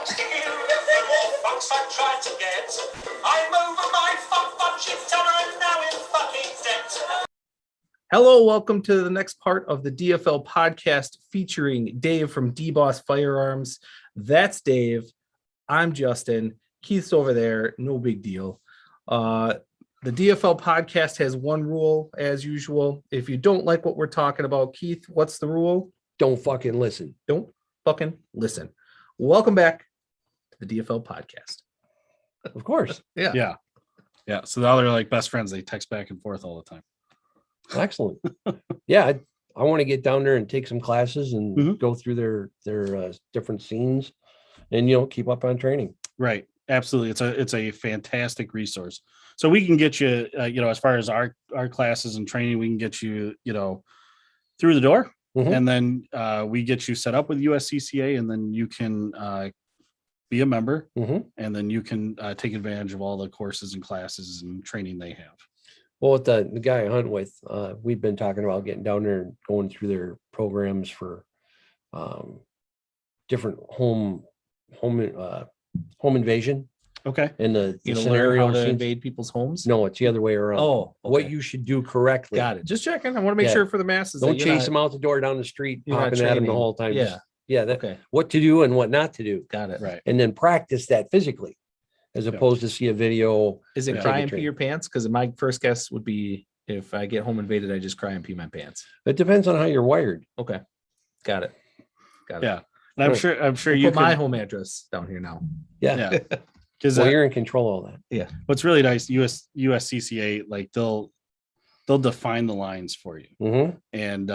asking you the more fucks I tried to get. I'm over my fuck budget and now in fucking debt. Hello, welcome to the next part of the DFL podcast featuring Dave from D-Boss Firearms. That's Dave. I'm Justin. Keith's over there. No big deal. The DFL podcast has one rule, as usual. If you don't like what we're talking about, Keith, what's the rule? Don't fucking listen. Don't fucking listen. Welcome back to the DFL podcast. Of course. Yeah. So now they're like best friends. They text back and forth all the time. Excellent. Yeah. I want to get down there and take some classes and go through their different scenes and, keep up on training. Right. Absolutely. It's a fantastic resource. So we can get you, as far as our classes and training, we can get you, through the door. And then we get you set up with USCCA, and then you can be a member, and then you can take advantage of all the courses and classes and training they have. Well, with the guy I hunt with, we've been talking about getting down there and going through their programs for different home invasion. Okay. And the scenario how to invade people's homes. No, it's the other way around. Oh, okay. What you should do correctly. Got it. Just checking. I want to make sure for the masses. Don't chase them out the door down the street, popping at them the whole time. Okay. What to do and what not to do. Got it. Right. And then practice that physically, as opposed to see a video. Is it cry and pee your pants? Because my first guess would be if I get home invaded, I just cry and pee my pants. It depends on how you're wired. Okay. Got it. Yeah. And I'm sure you put my home address down here now. Yeah. Because you're in control of all that. Yeah. What's really nice, USCCA, like they'll define the lines for you. And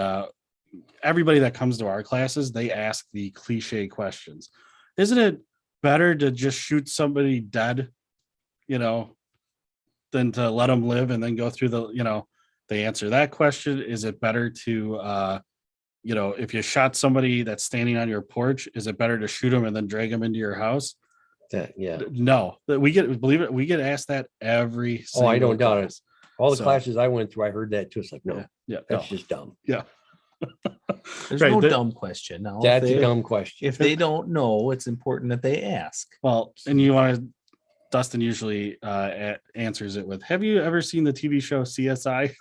everybody that comes to our classes, they ask the cliche questions. Isn't it better to just shoot somebody dead, than to let them live and then go through they answer that question? Is it better to, if you shot somebody that's standing on your porch, is it better to shoot them and then drag them into your house? No, we get asked that every single I don't doubt it. All the So- classes I went through, I heard that too. It's like, no, Yeah. that's just dumb. Yeah. There's no dumb question. No, That's a dumb question. If they don't know, it's important that they ask. Well, and Dustin usually answers it with, have you ever seen the TV show CSI?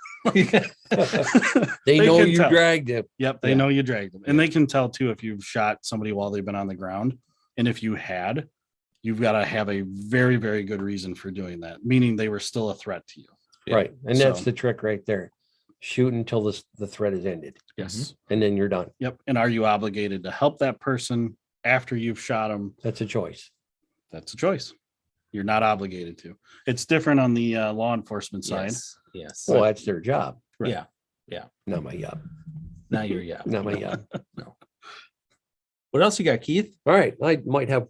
They know can you tell. dragged it. Yep, they know you dragged them. And they can tell too if you've shot somebody while they've been on the ground. And if you had, you've got to have a very, very good reason for doing that, meaning they were still a threat to you. Right. And that's the trick right there. Shoot until the threat is ended. Yes. And then you're done. Yep. And are you obligated to help that person after you've shot them? That's a choice. That's a choice. You're not obligated to. It's different on the law enforcement side. Yes. Well, that's their job. Right. Yeah. Not my job. Not your job. Not my job. No. What else you got, Keith? All right. I might have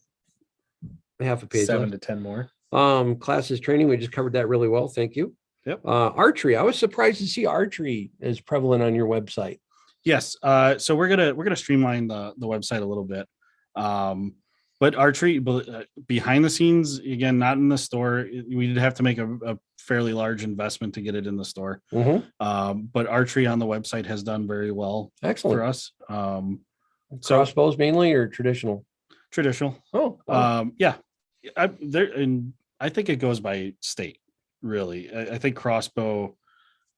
half a page. 7 to 10 more. Classes training. We just covered that really well. Thank you. Yep. Archery. I was surprised to see archery is prevalent on your website. Yes. So we're gonna streamline the website a little bit. But archery behind the scenes, again, not in the store. We'd have to make a fairly large investment to get it in the store. But archery on the website has done very well. Excellent. For us. Crossbows mainly or traditional? Traditional. Yeah. I think it goes by state. Really, I think crossbow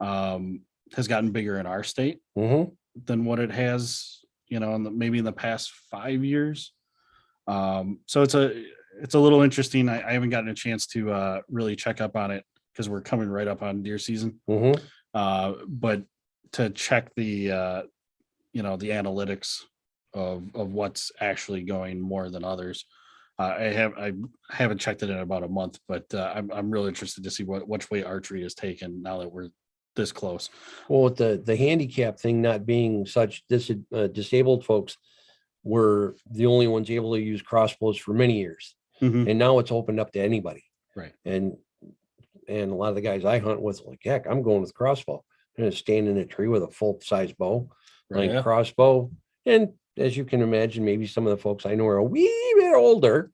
has gotten bigger in our state than what it has, maybe in the past 5 years. So it's a little interesting. I haven't gotten a chance to really check up on it because we're coming right up on deer season. But to check the the analytics of what's actually going more than others. I haven't checked it in about a month, but I'm really interested to see which way archery is taken now that we're this close. Well, with the handicap thing not being such, disabled folks were the only ones able to use crossbows for many years, and now it's opened up to anybody. Right. And a lot of the guys I hunt with, like, heck, I'm going with crossbow. I'm going to stand in a tree with a full size bow, crossbow, and as you can imagine, maybe some of the folks I know are a wee bit older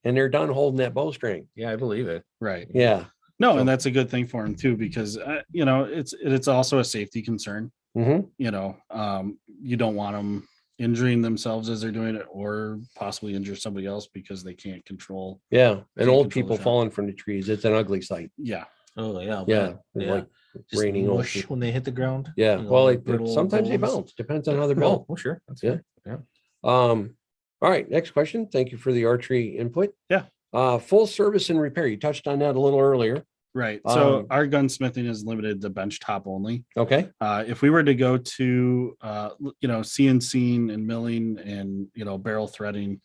and they're done holding that bowstring. Yeah, I believe it. Right. Yeah. No, and that's a good thing for them too, because it's also a safety concern. You don't want them, injuring themselves as they're doing it, or possibly injure somebody else because they can't control. Yeah, and Can't old control the people shot. falling from the trees. It's an ugly sight. Yeah. Oh yeah, Yeah, yeah. like Just raining old mush people. when they hit the ground. Yeah, You know, well, the brittle sometimes they bones. bounce. Depends on how they're built. Oh, sure. That's Yeah. fair. Yeah. All right, next question. Thank you for the archery input. Yeah. Full service and repair. You touched on that a little earlier. Right. So Um, our gunsmithing is limited to bench top only. Okay. If we were to go to, CNC and milling and, barrel threading,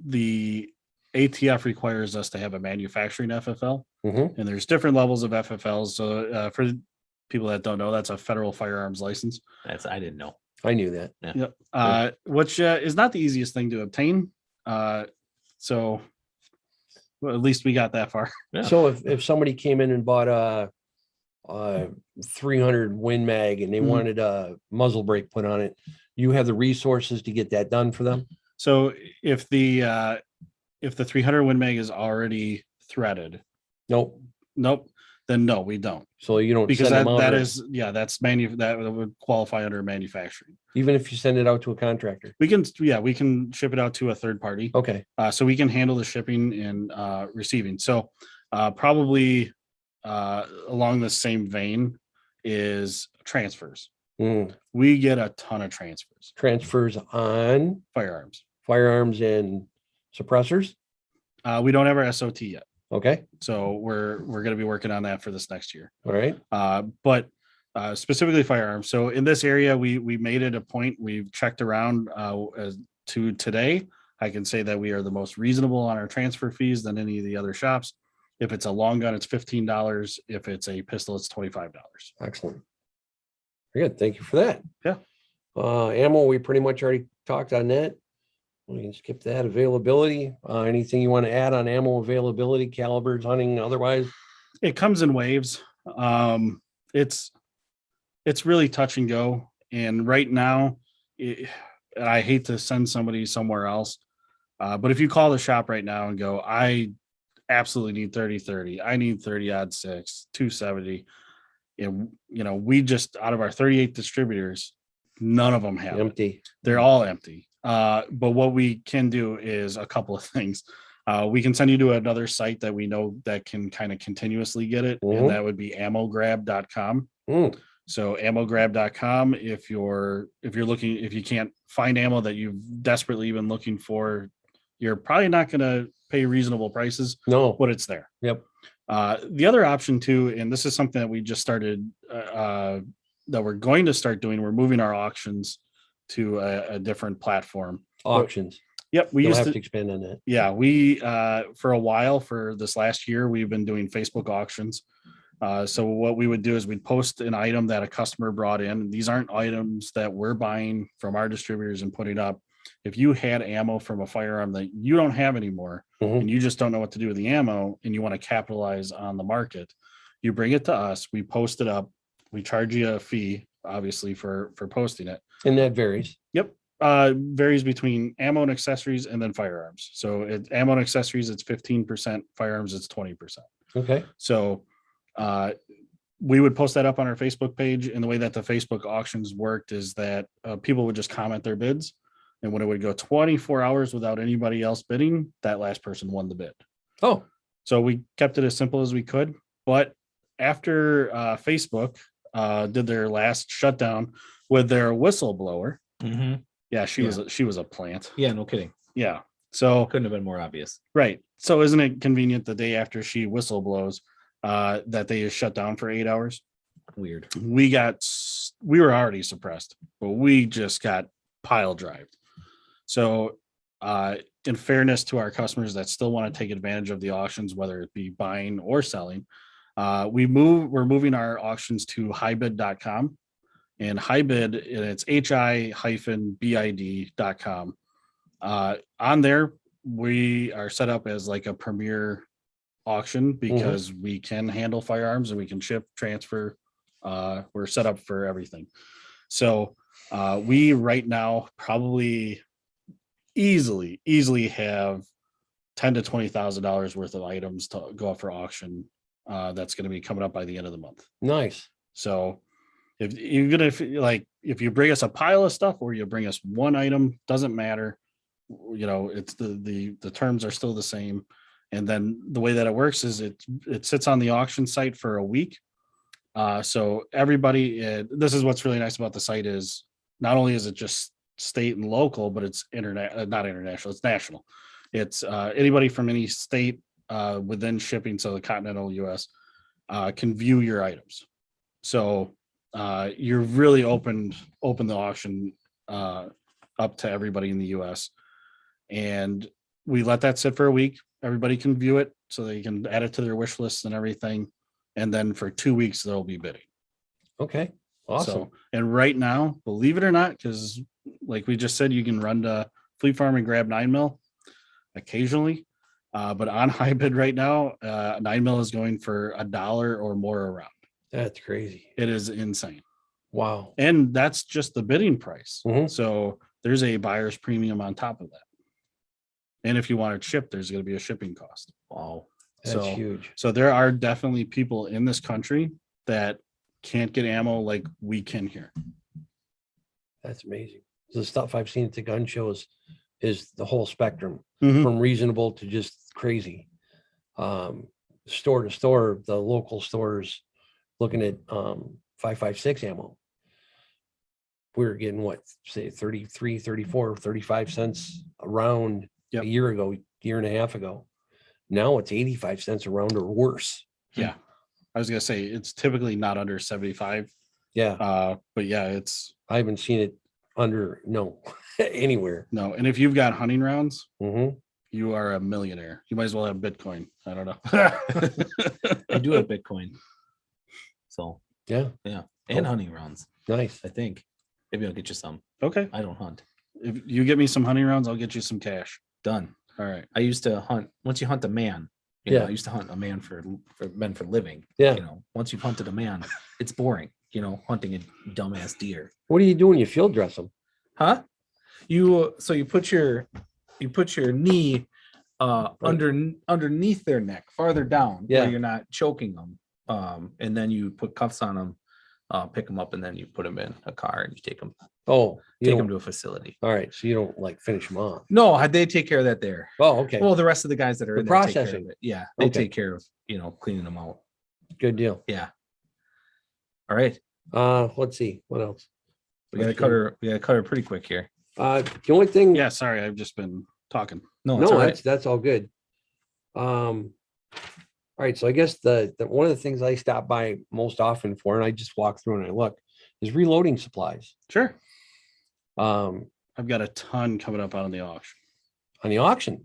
the ATF requires us to have a manufacturing FFL, Mhm. and there's different levels of FFLs. So for people that don't know, that's a federal firearms license. I didn't know. I knew that. Yep. Which is not the easiest thing to obtain. So well, at least we got that far. Yeah. So if somebody came in and bought a 300 Win Mag and they Mhm. wanted a muzzle brake put on it, you have the resources to get that done for them? So if the 300 Win Mag is already threaded, Nope. then no, we don't. So you don't Because send them out, that or- is that would qualify under manufacturing. even if you send it out to a contractor. We can ship it out to a third party. Okay. So we can handle the shipping and receiving. So probably along the same vein is transfers. Mm. We get a ton of Transfers on firearms. and suppressors. We don't have our SOT yet. Okay. So we're going to be working on that for this next year. All right. But specifically firearms. So in this area, we made it a point. We've checked around as to today. I can say that we are the most reasonable on our transfer fees than any of the other shops. If it's a long gun, it's $15. If it's a pistol, it's $25. Excellent. Very good. Thank you for that. Yeah. Ammo, we pretty much already talked on that. We can skip that. Availability. Anything you want to add on ammo availability, calibers, hunting, otherwise? It comes in waves. It's really touch and go. And right now, I hate to send somebody somewhere else, but if you call the shop right now and go, I absolutely need 30-30. I need 30-06, 270. And we just, out of our 38 distributors, none of them have it. Empty. They're all empty. But what we can do is a couple of things. We can send you to another site that we know that can kind of continuously get it, Mhm. and that would be ammograb.com. Mm. So ammograb.com, if you can't find ammo that you've desperately been looking for, you're probably not going to pay reasonable prices, No. but it's there. Yep. The other option too, and this is something that we just started, that we're going to start doing. We're moving our auctions to a different platform. Auctions. Yep. We You'll used have to, to expand on that. yeah, we, for a while, for this last year, we've been doing Facebook auctions. So what we would do is we'd post an item that a customer brought in. These aren't items that we're buying from our distributors and putting up. If you had ammo from a firearm that you don't have anymore, Mhm. and you just don't know what to do with the ammo and you want to capitalize on the market, you bring it to us, we post it up, we charge you a fee, obviously, for posting it. And that varies. Yep. Varies between ammo and accessories and then firearms. So ammo and accessories, it's 15%, firearms, it's 20%. Okay. So we would post that up on our Facebook page. And the way that the Facebook auctions worked is that people would just comment their bids. And when it would go 24 hours without anybody else bidding, that last person won the bid. Oh. So we kept it as simple as we could. But after Facebook did their last shutdown with their whistleblower, Mm-hmm. yeah, she was a plant. Yeah, no kidding. Yeah. So Couldn't have been more obvious. right. So isn't it convenient the day after she whistleblows that they just shut down for 8 hours? Weird. We were already suppressed, but we just got pile drived. So in fairness to our customers that still want to take advantage of the auctions, whether it be buying or selling, we're moving our auctions to hibid.com, and hibid, it's hi-bid.com. On there, we are set up as like a premier auction because we can handle firearms and we can ship, transfer. We're set up for everything. So we right now probably easily have $10,000 to $20,000 worth of items to go up for auction. That's going to be coming up by the end of the month. Nice. So If you bring us a pile of stuff or you bring us one item, doesn't matter. It's the terms are still the same. And then the way that it works is it sits on the auction site for a week. So everybody, this is what's really nice about the site is not only is it just state and local, but it's not international, it's national. It's anybody from any state within shipping, so the continental US can view your items. So you're really open the auction up to everybody in the US. And we let that sit for a week. Everybody can view it so they can add it to their wish list and everything. And then for 2 weeks, they'll be bidding. Okay. Awesome. So, and right now, believe it or not, because like we just said, you can run to Fleet Farm and grab 9mm occasionally. But on high bid right now, 9mm is going for $1 or more around. That's crazy. It is insane. Wow. And that's just the bidding price. Mhm. So there's a buyer's premium on top of that. And if you want it shipped, there's going to be a shipping cost. Wow. That's huge. So there are definitely people in this country that can't get ammo like we can here. That's amazing. The stuff I've seen at the gun shows is the whole spectrum Mhm. from reasonable to just crazy. Store to store, the local stores looking at 5.56 ammo. We were getting what, say 33, 34, 35 cents a round a year ago, year and a half ago. Now it's 85 cents a round or worse. Yeah. I was going to say it's typically not under 75. Yeah. But yeah, I haven't seen it under anywhere. No. And if you've got hunting rounds, Mm-hmm. you are a millionaire. You might as well have Bitcoin. I don't know. I do have Bitcoin. So Yeah. and hunting rounds. Nice. I think maybe I'll get you some. Okay. I don't hunt. If you get me some hunting rounds, I'll get you some cash. Done. All right. I used to hunt. Once you hunt a man, I used to hunt a man for men for living. Yeah. Once you've hunted a man, it's boring. Hunting a dumbass deer. What do you do when you field dress them? Huh? You put your knee underneath their neck, farther down, Yeah. where you're not choking them. And then you put cuffs on them, pick them up, and then you put them in a car and you take them to a facility. All right. So you don't finish them off. No, they take care of that there. Oh, okay. Well, the rest of the guys that are The in there take care of processing. it. Yeah, they Okay. take care of cleaning them out. Good deal. Yeah. All right, Let's see. What else? we gotta cut her pretty quick here. The only thing. Yeah. Sorry. I've just been talking. No, No, all right. that's all good. All right. So I guess the one of the things I stop by most often for, and I just walk through and I look, is reloading supplies. Sure. On I've got a ton coming up on the auction. the auction.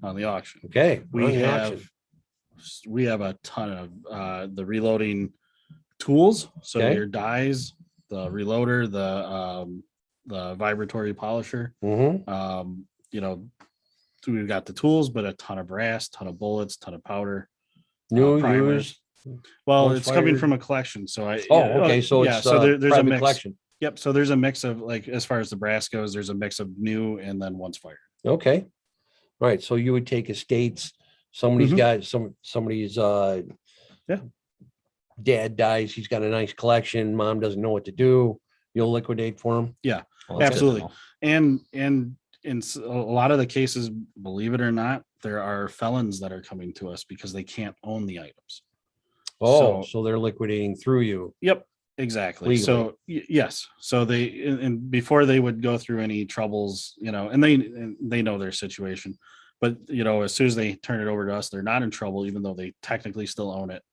Okay. We have a ton of the reloading tools. So Okay. your dies, the reloader, the vibratory polisher. Mm-hmm. So we've got the tools, but a ton of brass, ton of bullets, ton of powder. New primers. used. Well, Once it's coming fired. from a collection. So Okay. So it's there's a private mix. collection. Yep. So there's a mix of as far as the brass goes, there's a mix of new and then once fired. Okay. Right. So you would take estates. Somebody's Mhm. got somebody's dad dies. He's got a nice collection. Mom doesn't know what to do. You'll liquidate for him. Well, that's good to Absolutely. know. And in a lot of the cases, believe it or not, there are felons that are coming to us because they can't own the items. Oh, so they're liquidating through you. Yep, exactly. Legally. So yes, so they and before they would go through any troubles, and they know their situation, but as soon as they turn it over to us, they're not in trouble, even though they technically still own it.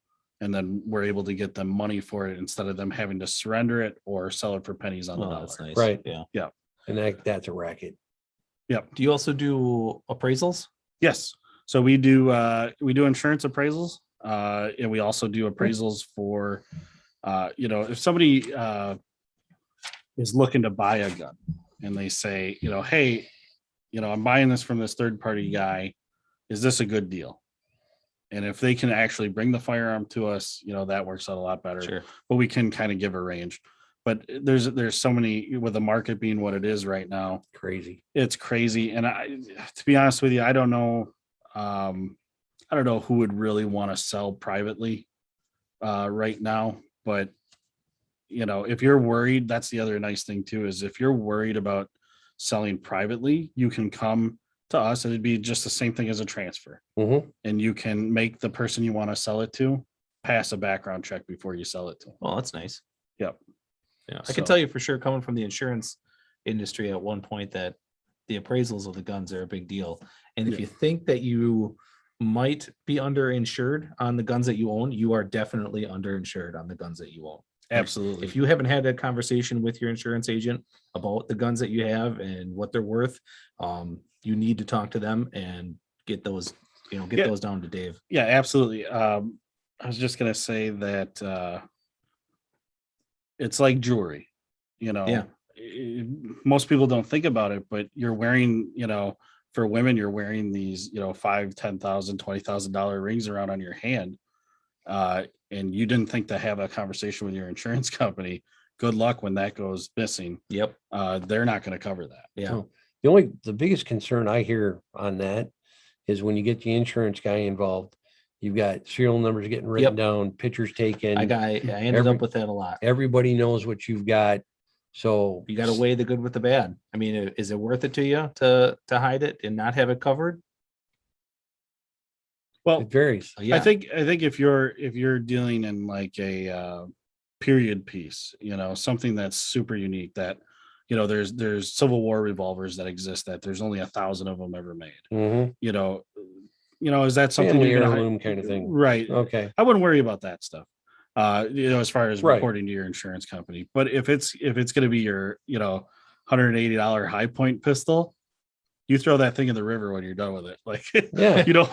And then we're able to get them money for it instead of them having to surrender it or sell it for pennies on the dollar. That's nice. Right. Yeah. And that's a racket. Yep. Do you also do appraisals? Yes. So we do insurance appraisals, and we also do appraisals for, if somebody is looking to buy a gun and they say, hey, I'm buying this from this third party guy. Is this a good deal? And if they can actually bring the firearm to us, that works out a lot better. Sure. But we can kind of give a range. But there's so many, with the market being what it is right now. Crazy. It's crazy. And to be honest with you, I don't know who would really want to sell privately right now, but if you're worried, that's the other nice thing too, is if you're worried about selling privately, you can come to us and it'd be just the same thing as a transfer. And you can make the person you want to sell it to pass a background check before you sell it to. Well, that's nice. Yep. Yeah. I can tell you for sure, coming from the insurance industry at one point, that the appraisals of the guns are a big deal. And if you think that you might be underinsured on the guns that you own, you are definitely underinsured on the guns that you own. Absolutely. If you haven't had a conversation with your insurance agent about the guns that you have and what they're worth, you need to talk to them and get those, those down to Dave. Yeah, absolutely. I was just going to say that it's like jewelry, most people don't think about it, but you're wearing, for women, you're wearing these, $5,000, $10,000, $20,000 rings around on your hand. And you didn't think to have a conversation with your insurance company. Good luck when that goes missing. Yep. They're not going to cover that. Yeah. So the biggest concern I hear on that is when you get the insurance guy involved, you've got serial numbers getting written down, pictures taken. I ended up with that a lot. Everybody knows what you've got. So You got to weigh the good with the bad. I mean, is it worth it to you to hide it and not have it covered? Well, it varies. I think if you're dealing in like a period piece, something that's super unique, that there's Civil War revolvers that exist that there's only 1,000 of them ever made. Is that something Family you're gonna heirloom kind of thing? Right. Okay. I wouldn't worry about that stuff. As far as reporting to your insurance company. But if it's going to be your $180 high point pistol, you throw that thing in the river when you're done with it. Like, you don't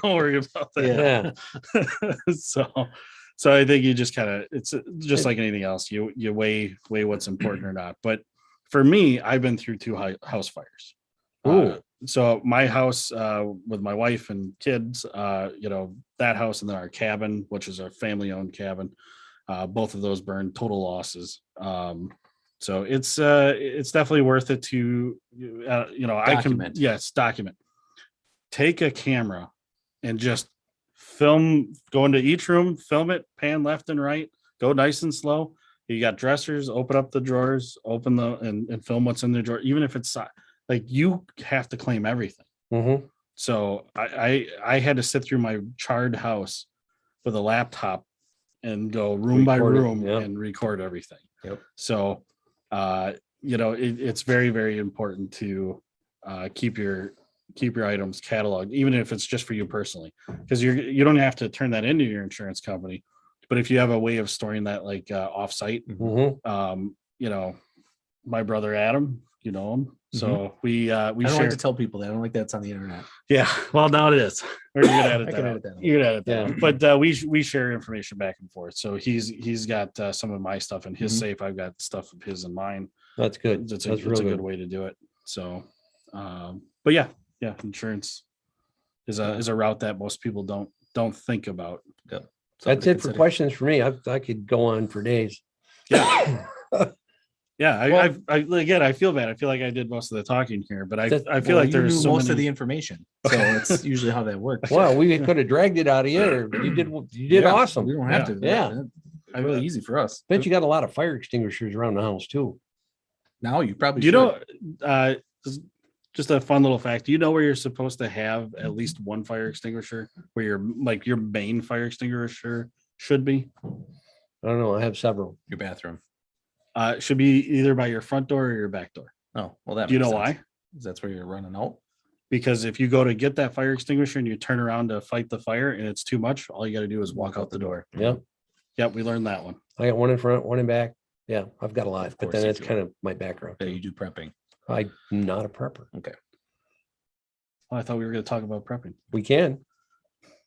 worry about that. Yeah. So I think you just it's just like anything else. You weigh what's important or not. But for me, I've been through 2 house fires. So my house with my wife and kids, that house, and then our cabin, which is our family-owned cabin, both of those burned, total losses. So it's definitely worth it to Document. document. Take a camera and just film. Go into each room, film it, pan left and right, go nice and slow. You got dressers, open up the drawers, and film what's in the drawer, even if it's like you have to claim everything. So I had to sit through my charred house with a laptop and go room by room and record everything. So it's very, very important to keep your items cataloged, even if it's just for you personally, because you don't have to turn that into your insurance company. But if you have a way of storing that like off-site, my brother Adam, you know him. So we I don't like to tell people that. I don't like that's on the internet. Yeah, well, now it is. We're gonna edit that. You're gonna edit that. But we share information back and forth. So he's got some of my stuff in his safe. I've got stuff of his in mine. That's good. It's a good way to do it. So, but yeah, insurance is a route that most people don't think about. That's it for questions for me. I could go on for days. Yeah. Yeah, I feel bad. I feel like I did most of the talking here, but I feel like there's most of the information. So that's usually how that works. Well, we could have dragged it out of you. Or you did awesome. We don't have to. Yeah, that's really easy for us. Bet you got a lot of fire extinguishers around the house too. Now you probably just a fun little fact. Do you know where you're supposed to have at least one fire extinguisher, where your main fire extinguisher should be? I don't know. I have several. Your bathroom. It should be either by your front door or your back door. Oh, well, that. Do you know why? That's where you're running out. Because if you go to get that fire extinguisher and you turn around to fight the fire and it's too much, all you got to do is walk out the door. Yep, we learned that one. I got one in front, one in back. Yeah, I've got a lot, but then that's kind of my background. Yeah, you do prepping. I'm not a prepper. Okay. Well, I thought we were going to talk about prepping. We can.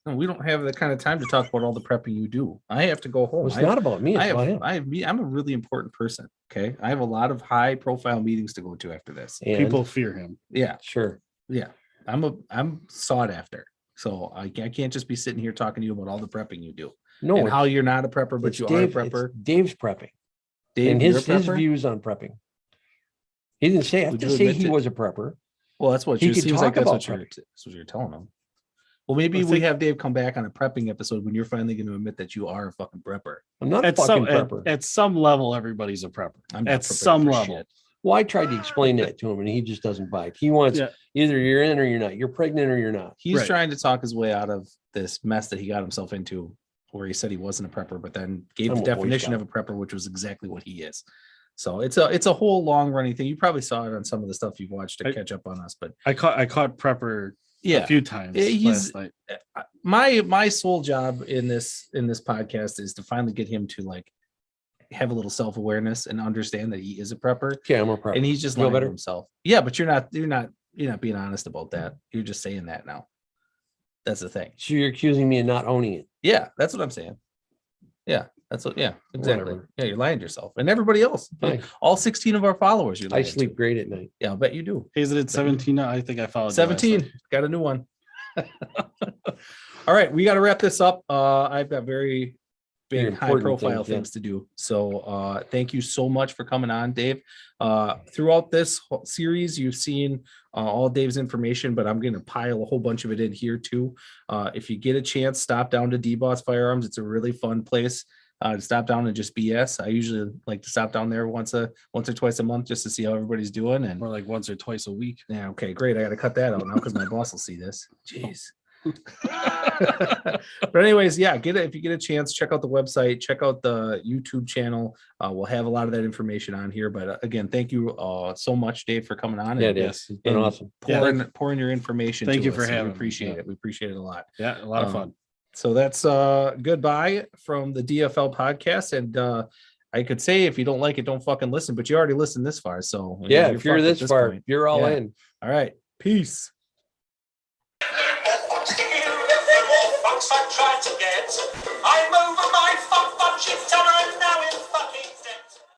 No, we don't have the kind of time to talk about all the prepping you do. I have to go home. Well, it's not about me. It's about him. I'm a really important person. Okay. I have a lot of high profile meetings to go to after this. And people fear him. Yeah. Sure. Yeah. I'm sought after. So I can't just be sitting here talking to you about all the prepping you do. No. And how you're not a prepper, but you are a prepper. Dave's prepping. Dave, and his views on prepping. He didn't have to say he was a prepper. Well, that's what he it seems like. That's what you're you're telling him. Well, maybe we have Dave come back on a prepping episode when you're finally going to admit that you are a fucking prepper. I'm not a At fucking some prepper. at some level, everybody's a prepper. I'm not At prepping some for level. shit. Well, I tried to explain that to him, and he just doesn't bite. He wants either you're in or you're not. You're pregnant or you're not. He's trying to talk his way out of this mess that he got himself into, where he said he wasn't a prepper, but then gave the definition of a prepper, which was exactly what he is. So it's a whole long running thing. You probably saw it on some of the stuff you've watched to catch up on us. But I caught prepper a few times last night. My sole job in this podcast is to finally get him to like have a little self-awareness and understand that he is a prepper. Yeah, I'm a prepper. And he's just lying to himself. Yeah, but you're not being honest about that. You're just saying that now. That's the thing. So you're accusing me of not owning it. Yeah, that's what I'm saying. Yeah, exactly. Whatever. Yeah, you're lying to yourself and everybody else. Fine. All 16 of our followers. I sleep great at night. Yeah, I'll bet you do. Is it at 17 now? I think I followed 17. Got a new one. All right, we got to wrap this up. I've got very big high profile things to do. So thank you so much for coming on, Dave. Throughout this series, you've seen all Dave's information, but I'm going to pile a whole bunch of it in here too. If you get a chance, stop down to D-Boss Firearms. It's a really fun place to stop down and just BS. I usually like to stop down there once or twice a month just to see how everybody's doing. And or like once or twice a week. Yeah. Okay, great. I got to cut that out now because my boss will see this. Jeez. But anyways, yeah, if you get a chance, check out the website, check out the YouTube channel. We'll have a lot of that information on here. But again, thank you so much, Dave, for coming on. Yeah, it's been awesome. Pouring your information. Thank you for having me. We appreciate it. We appreciate it a lot. Yeah, a lot of fun. So that's goodbye from the DFL podcast. And I could say if you don't like it, don't fucking listen, but you already listened this far. So yeah, if you're this far, you're all in. All right. Peace. I tried to get. I'm over my fuck bunch, it's